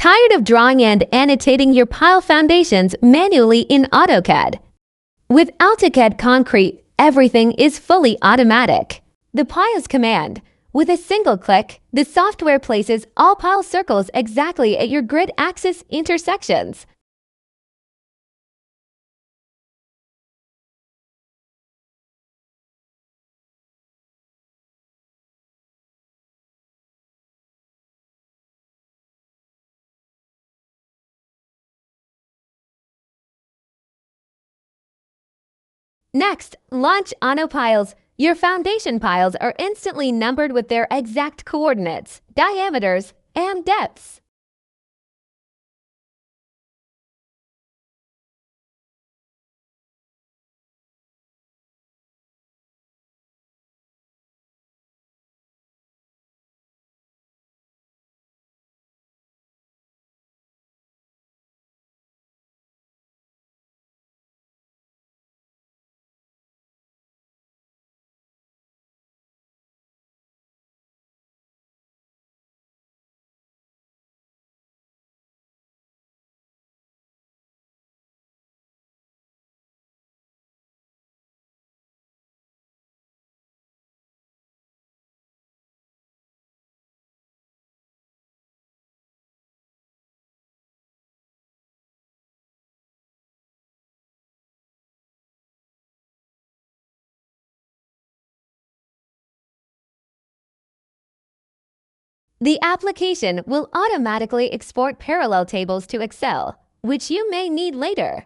Tired of drawing and annotating your pile foundations manually in AutoCAD? With ALTECAD Concrete, everything is fully automatic. The piles command. With a single click, the software places all pile circles exactly at your grid axis intersections. Next, launch AutoPiles. Your foundation piles are instantly numbered with their exact coordinates, diameters, and depths. The application will automatically export parallel tables to Excel, which you may need later.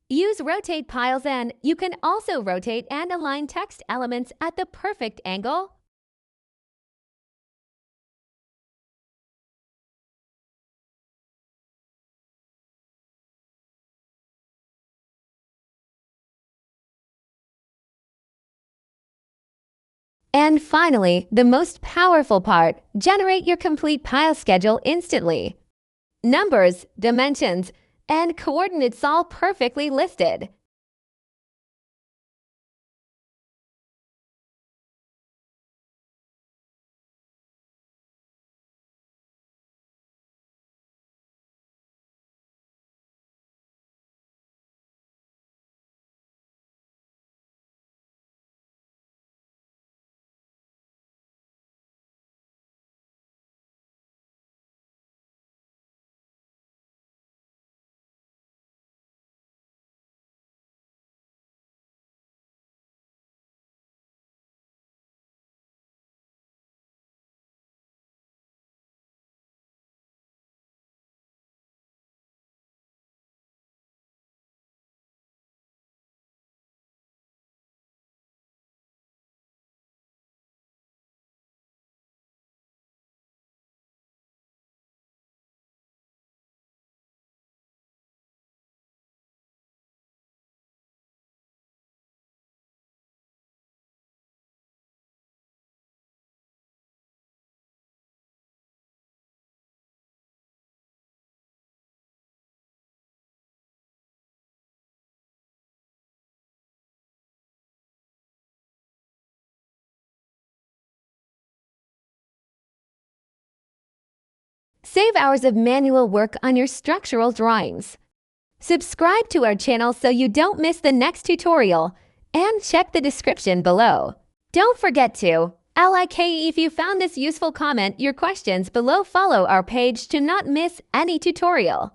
Use Rotate Piles and you can also rotate and align text elements at the perfect angle. And finally, the most powerful part, generate your complete pile schedule instantly. Numbers, dimensions, and coordinates all perfectly listed. Save hours of manual work on your structural drawings. Subscribe to our channel so you don't miss the next tutorial, and check the description below. Don't forget to like if you found this useful. Comment your questions below. Follow our page to not miss any tutorial.